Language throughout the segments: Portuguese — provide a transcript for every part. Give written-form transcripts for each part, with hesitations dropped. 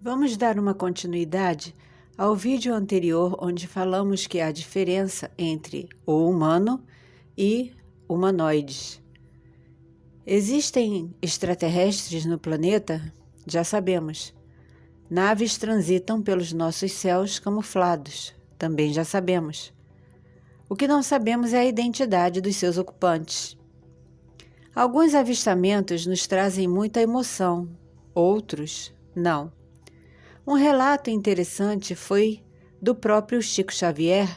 Vamos dar uma continuidade ao vídeo anterior onde falamos que há diferença entre o humano e humanoides. Existem extraterrestres no planeta? Já sabemos. Naves transitam pelos nossos céus camuflados? Também já sabemos. O que não sabemos é a identidade dos seus ocupantes. Alguns avistamentos nos trazem muita emoção, outros não. Um relato interessante foi do próprio Chico Xavier,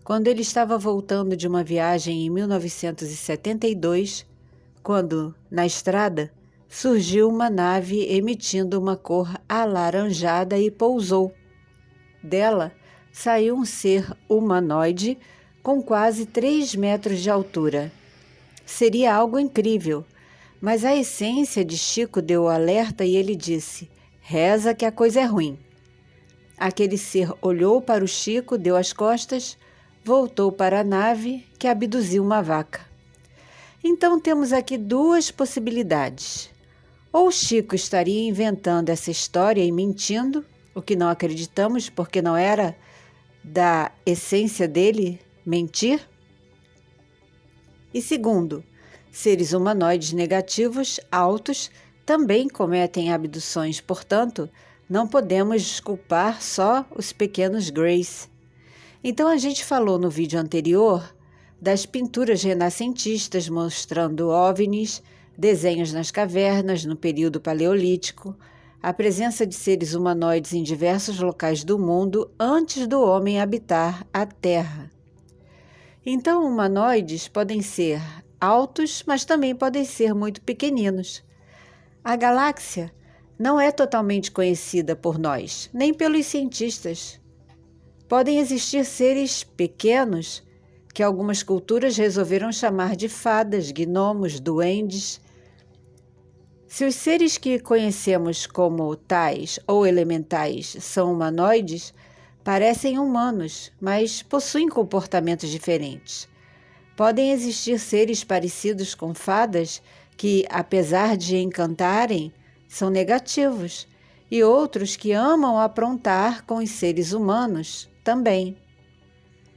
quando ele estava voltando de uma viagem em 1972, quando, na estrada, surgiu uma nave emitindo uma cor alaranjada e pousou. Dela saiu um ser humanoide com quase 3 metros de altura. Seria algo incrível, mas a essência de Chico deu o alerta e ele disse: "Reza que a coisa é ruim." Aquele ser olhou para o Chico, deu as costas, voltou para a nave que abduziu uma vaca. Então temos aqui duas possibilidades. Ou o Chico estaria inventando essa história e mentindo, o que não acreditamos porque não era da essência dele mentir. E segundo, seres humanoides negativos, altos, também cometem abduções, portanto, não podemos desculpar só os pequenos Greys. Então a gente falou no vídeo anterior das pinturas renascentistas mostrando OVNIs, desenhos nas cavernas no período paleolítico, a presença de seres humanoides em diversos locais do mundo antes do homem habitar a Terra. Então humanoides podem ser altos, mas também podem ser muito pequeninos. A galáxia não é totalmente conhecida por nós, nem pelos cientistas. Podem existir seres pequenos que algumas culturas resolveram chamar de fadas, gnomos, duendes. Se os seres que conhecemos como tais ou elementais são humanoides, parecem humanos, mas possuem comportamentos diferentes. Podem existir seres parecidos com fadas que, apesar de encantarem, são negativos, e outros que amam aprontar com os seres humanos também.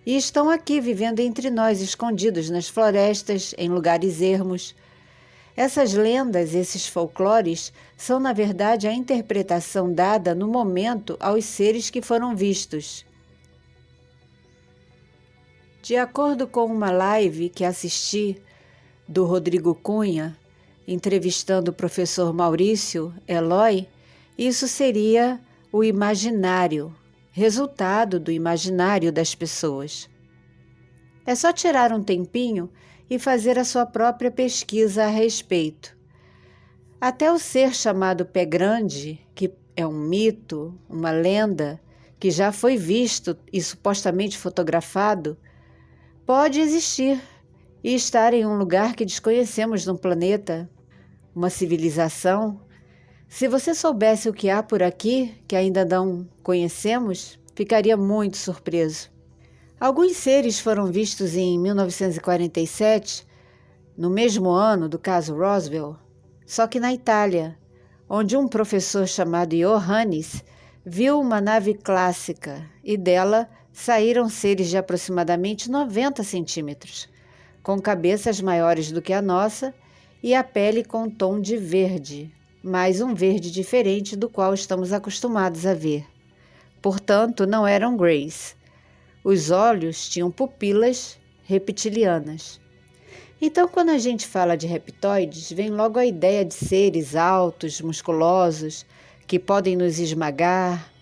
E estão aqui vivendo entre nós, escondidos nas florestas, em lugares ermos. Essas lendas, esses folclores, são na verdade a interpretação dada no momento aos seres que foram vistos. De acordo com uma live que assisti do Rodrigo Cunha, entrevistando o professor Maurício Eloy, isso seria o imaginário, resultado do imaginário das pessoas. É só tirar um tempinho e fazer a sua própria pesquisa a respeito. Até o ser chamado Pé Grande, que é um mito, uma lenda, que já foi visto e supostamente fotografado, pode existir e estar em um lugar que desconhecemos no planeta, uma civilização. Se você soubesse o que há por aqui, que ainda não conhecemos, ficaria muito surpreso. Alguns seres foram vistos em 1947, no mesmo ano do caso Roswell, só que na Itália, onde um professor chamado Johannes viu uma nave clássica e dela saíram seres de aproximadamente 90 centímetros, com cabeças maiores do que a nossa e a pele com tom de verde, mas um verde diferente do qual estamos acostumados a ver. Portanto, não eram Greys. Os olhos tinham pupilas reptilianas. Então, quando a gente fala de reptoides, vem logo a ideia de seres altos, musculosos, que podem nos esmagar.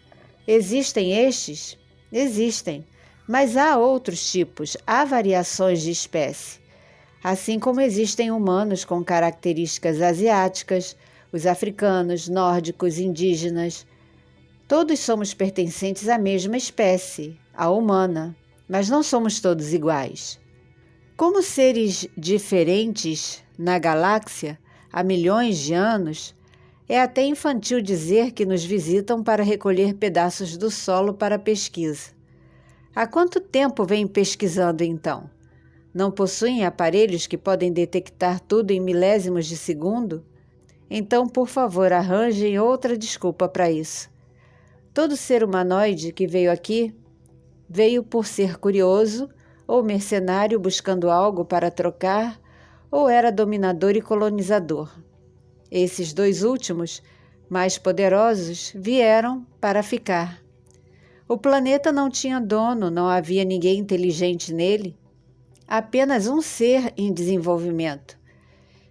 Existem estes? Existem, mas há outros tipos, há variações de espécie. Assim como existem humanos com características asiáticas, os africanos, nórdicos, indígenas. Todos somos pertencentes à mesma espécie, a humana, mas não somos todos iguais. Como seres diferentes na galáxia há milhões de anos, é até infantil dizer que nos visitam para recolher pedaços do solo para pesquisa. Há quanto tempo vêm pesquisando então? Não possuem aparelhos que podem detectar tudo em milésimos de segundo? Então, por favor, arranjem outra desculpa para isso. Todo ser humanoide que veio aqui veio por ser curioso ou mercenário buscando algo para trocar, ou era dominador e colonizador. Esses dois últimos, mais poderosos, vieram para ficar. O planeta não tinha dono, não havia ninguém inteligente nele, apenas um ser em desenvolvimento.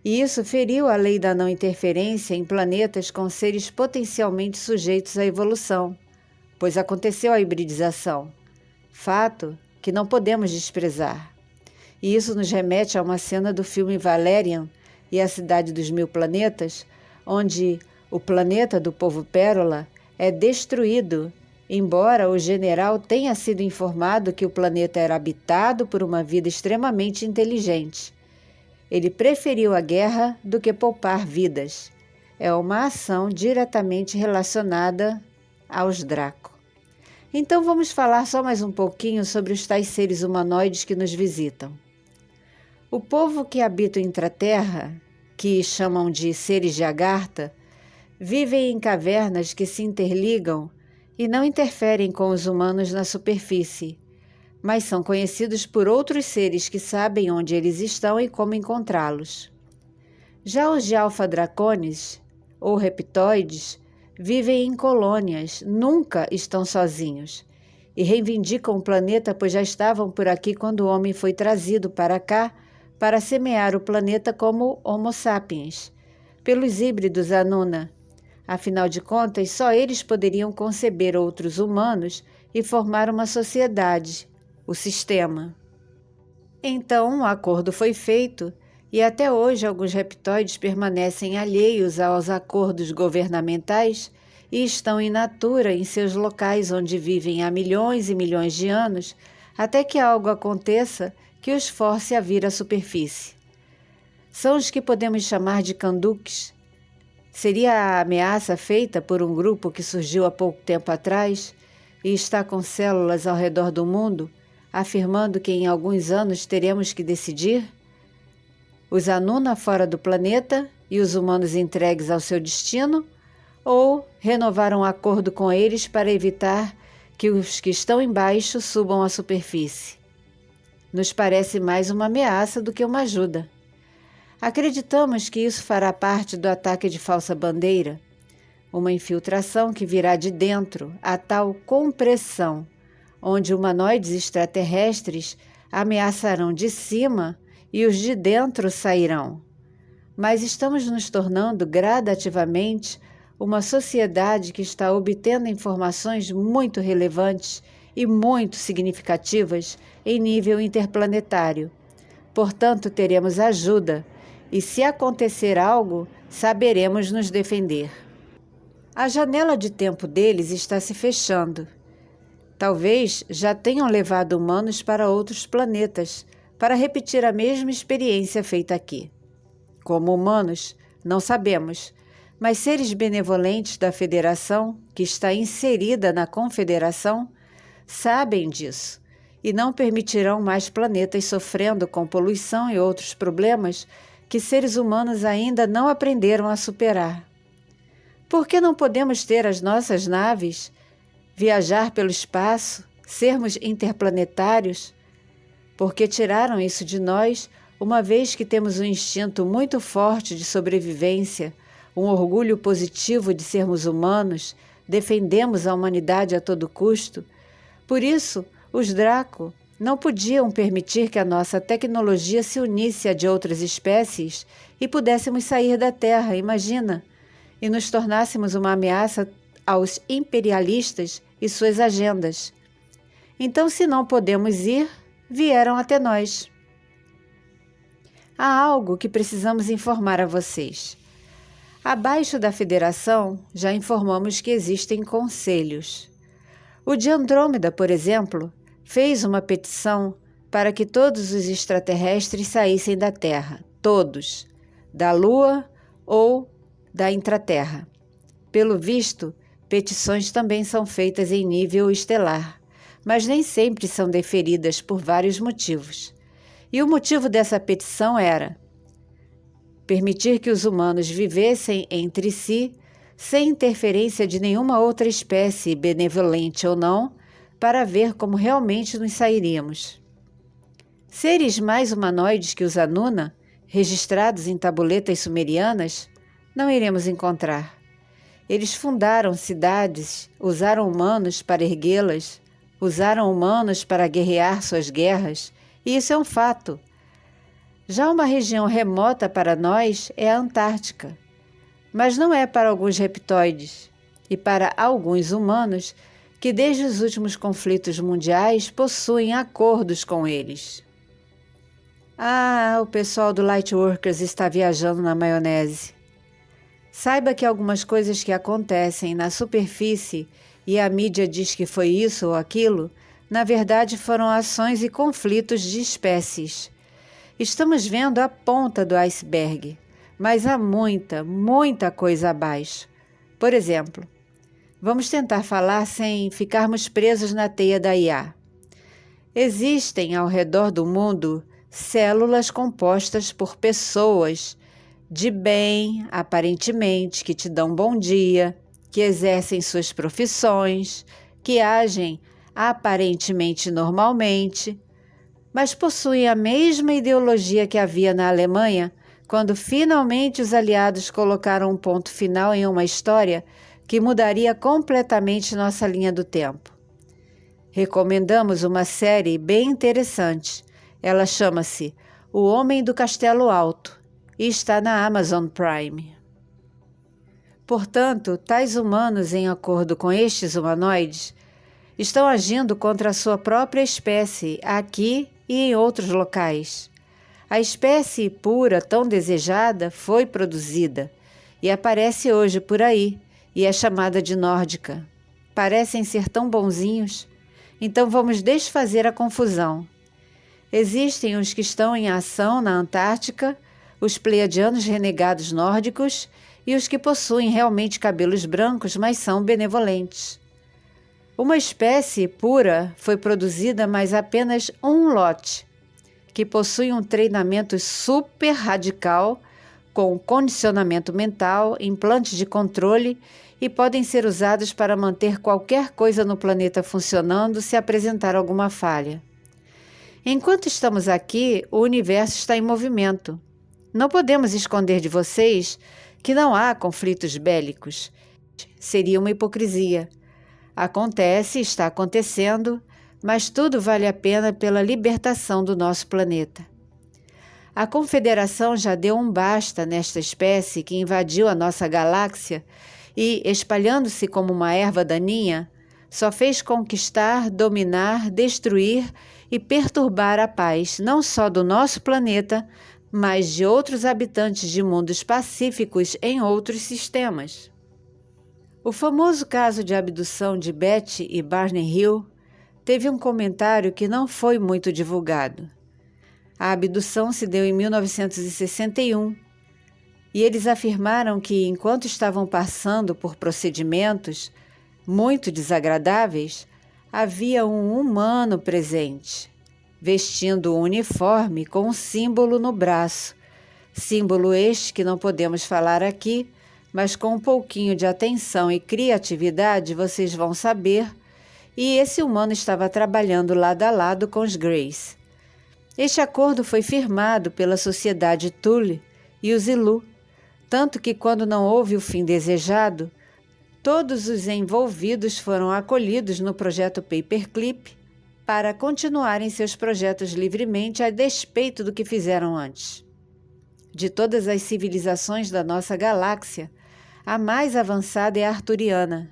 E isso feriu a lei da não interferência em planetas com seres potencialmente sujeitos à evolução, pois aconteceu a hibridização. Fato que não podemos desprezar. E isso nos remete a uma cena do filme Valerian e a Cidade dos Mil Planetas, onde o planeta do povo Pérola é destruído, embora o general tenha sido informado que o planeta era habitado por uma vida extremamente inteligente. Ele preferiu a guerra do que poupar vidas. É uma ação diretamente relacionada aos Draco. Então vamos falar só mais um pouquinho sobre os tais seres humanoides que nos visitam. O povo que habita o intraterra, que chamam de seres de Agartha, vivem em cavernas que se interligam e não interferem com os humanos na superfície, mas são conhecidos por outros seres que sabem onde eles estão e como encontrá-los. Já os de Alpha Draconis, ou reptoides, vivem em colônias, nunca estão sozinhos, e reivindicam o planeta pois já estavam por aqui quando o homem foi trazido para cá para semear o planeta como Homo sapiens, pelos híbridos Anuna. Afinal de contas, só eles poderiam conceber outros humanos e formar uma sociedade, o sistema. Então, um acordo foi feito e até hoje alguns reptoides permanecem alheios aos acordos governamentais e estão in natura em seus locais onde vivem há milhões e milhões de anos, até que algo aconteça que os force a vir à superfície. São os que podemos chamar de Kanduks. Seria a ameaça feita por um grupo que surgiu há pouco tempo atrás e está com células ao redor do mundo, afirmando que em alguns anos teremos que decidir? Os Anuna fora do planeta e os humanos entregues ao seu destino? Ou renovar um acordo com eles para evitar que os que estão embaixo subam à superfície? Nos parece mais uma ameaça do que uma ajuda. Acreditamos que isso fará parte do ataque de falsa bandeira, uma infiltração que virá de dentro, a tal compressão, onde humanoides extraterrestres ameaçarão de cima e os de dentro sairão. Mas estamos nos tornando gradativamente uma sociedade que está obtendo informações muito relevantes e muito significativas em nível interplanetário. Portanto, teremos ajuda e, se acontecer algo, saberemos nos defender. A janela de tempo deles está se fechando. Talvez já tenham levado humanos para outros planetas para repetir a mesma experiência feita aqui. Como humanos, não sabemos, mas seres benevolentes da Federação, que está inserida na Confederação, sabem disso e não permitirão mais planetas sofrendo com poluição e outros problemas que seres humanos ainda não aprenderam a superar. Por que não podemos ter as nossas naves, viajar pelo espaço, sermos interplanetários? Porque tiraram isso de nós, uma vez que temos um instinto muito forte de sobrevivência, um orgulho positivo de sermos humanos, defendemos a humanidade a todo custo. Por isso, os Draco não podiam permitir que a nossa tecnologia se unisse à de outras espécies e pudéssemos sair da Terra, imagina, e nos tornássemos uma ameaça aos imperialistas e suas agendas. Então, se não podemos ir, vieram até nós. Há algo que precisamos informar a vocês. Abaixo da Federação, já informamos que existem conselhos. O de Andrômeda, por exemplo, fez uma petição para que todos os extraterrestres saíssem da Terra, todos, da Lua ou da intraterra. Pelo visto, petições também são feitas em nível estelar, mas nem sempre são deferidas por vários motivos. E o motivo dessa petição era permitir que os humanos vivessem entre si sem interferência de nenhuma outra espécie, benevolente ou não, para ver como realmente nos sairíamos. Seres mais humanoides que os Anuna, registrados em tabuletas sumerianas, não iremos encontrar. Eles fundaram cidades, usaram humanos para erguê-las, usaram humanos para guerrear suas guerras, e isso é um fato. Já uma região remota para nós é a Antártica, mas não é para alguns reptoides e para alguns humanos que desde os últimos conflitos mundiais possuem acordos com eles. Ah, o pessoal do Lightworkers está viajando na maionese. Saiba que algumas coisas que acontecem na superfície e a mídia diz que foi isso ou aquilo, na verdade foram ações e conflitos de espécies. Estamos vendo a ponta do iceberg, mas há muita coisa abaixo. Por exemplo, vamos tentar falar sem ficarmos presos na teia da IA. Existem ao redor do mundo células compostas por pessoas de bem, aparentemente, que te dão bom dia, que exercem suas profissões, que agem aparentemente normalmente, mas possuem a mesma ideologia que havia na Alemanha quando finalmente os aliados colocaram um ponto final em uma história que mudaria completamente nossa linha do tempo. Recomendamos uma série bem interessante. Ela chama-se O Homem do Castelo Alto e está na Amazon Prime. Portanto, tais humanos, em acordo com estes humanoides, estão agindo contra a sua própria espécie aqui e em outros locais. A espécie pura tão desejada foi produzida e aparece hoje por aí e é chamada de nórdica. Parecem ser tão bonzinhos, então vamos desfazer a confusão. Existem os que estão em ação na Antártica, os pleiadianos renegados nórdicos e os que possuem realmente cabelos brancos, mas são benevolentes. Uma espécie pura foi produzida, mas apenas um lote, que possui um treinamento super radical, com condicionamento mental, implantes de controle e podem ser usados para manter qualquer coisa no planeta funcionando se apresentar alguma falha. Enquanto estamos aqui, o universo está em movimento. Não podemos esconder de vocês que não há conflitos bélicos. Seria uma hipocrisia. Acontece, está acontecendo, mas tudo vale a pena pela libertação do nosso planeta. A Confederação já deu um basta nesta espécie que invadiu a nossa galáxia e, espalhando-se como uma erva daninha, só fez conquistar, dominar, destruir e perturbar a paz não só do nosso planeta, mas de outros habitantes de mundos pacíficos em outros sistemas. O famoso caso de abdução de Betty e Barney Hill teve um comentário que não foi muito divulgado. A abdução se deu em 1961 e eles afirmaram que, enquanto estavam passando por procedimentos muito desagradáveis, havia um humano presente, vestindo um uniforme com um símbolo no braço, símbolo este que não podemos falar aqui, mas com um pouquinho de atenção e criatividade vocês vão saber, e esse humano estava trabalhando lado a lado com os Greys. Este acordo foi firmado pela sociedade Thule e os Ilu, tanto que quando não houve o fim desejado, todos os envolvidos foram acolhidos no projeto Paperclip para continuarem seus projetos livremente a despeito do que fizeram antes. De todas as civilizações da nossa galáxia, a mais avançada é a arturiana.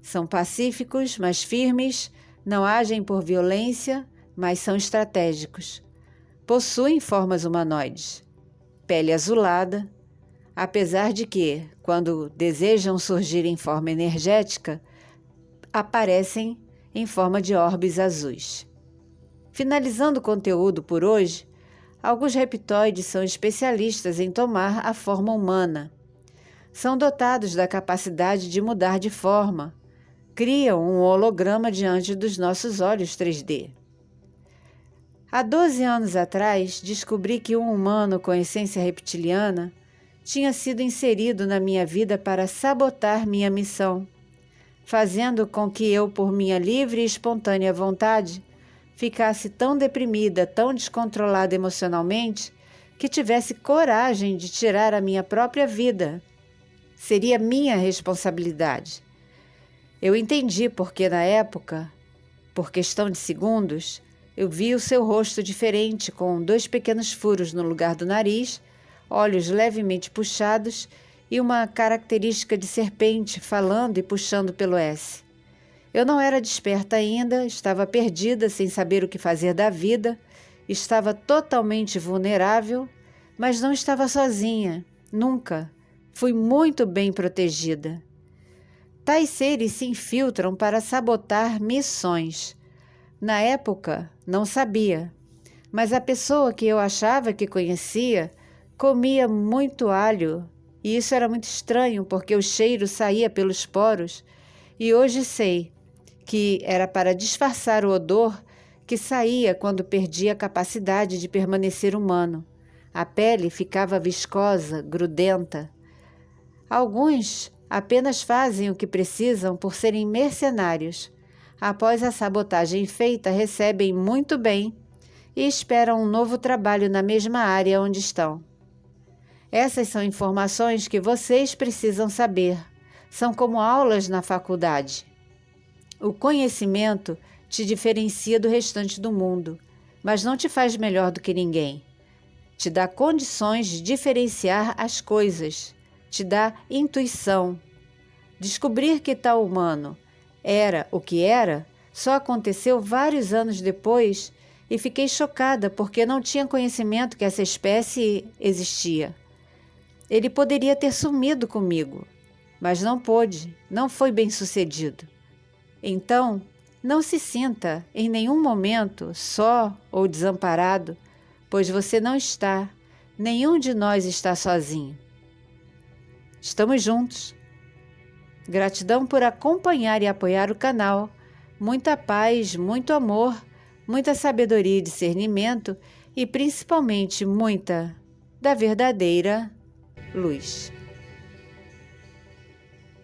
São pacíficos, mas firmes, não agem por violência, mas são estratégicos. Possuem formas humanoides, pele azulada, apesar de que, quando desejam surgir em forma energética, aparecem em forma de orbes azuis. Finalizando o conteúdo por hoje, alguns reptoides são especialistas em tomar a forma humana. São dotados da capacidade de mudar de forma, criam um holograma diante dos nossos olhos 3D. Há 12 anos atrás, descobri que um humano com essência reptiliana tinha sido inserido na minha vida para sabotar minha missão, fazendo com que eu, por minha livre e espontânea vontade, ficasse tão deprimida, tão descontrolada emocionalmente, que tivesse coragem de tirar a minha própria vida. Seria minha responsabilidade. Eu entendi porque na época, por questão de segundos, eu vi o seu rosto diferente, com 2 pequenos furos no lugar do nariz, olhos levemente puxados e uma característica de serpente falando e puxando pelo S. Eu não era desperta ainda, estava perdida, sem saber o que fazer da vida, estava totalmente vulnerável, mas não estava sozinha, nunca. Fui muito bem protegida. Tais seres se infiltram para sabotar missões. Na época, não sabia, mas a pessoa que eu achava que conhecia comia muito alho, e isso era muito estranho porque o cheiro saía pelos poros, e hoje sei que era para disfarçar o odor que saía quando perdia a capacidade de permanecer humano. A pele ficava viscosa, grudenta. Alguns apenas fazem o que precisam por serem mercenários. Após a sabotagem feita, recebem muito bem e esperam um novo trabalho na mesma área onde estão. Essas são informações que vocês precisam saber. São como aulas na faculdade. O conhecimento te diferencia do restante do mundo, mas não te faz melhor do que ninguém. Te dá condições de diferenciar as coisas, te dá intuição. Descobrir que tal humano era o que era só aconteceu vários anos depois e fiquei chocada porque não tinha conhecimento que essa espécie existia. Ele poderia ter sumido comigo, mas não pôde, não foi bem-sucedido. Então, não se sinta em nenhum momento só ou desamparado, pois você não está, nenhum de nós está sozinho. Estamos juntos. Gratidão por acompanhar e apoiar o canal. Muita paz, muito amor, muita sabedoria e discernimento e principalmente muita da verdadeira luz.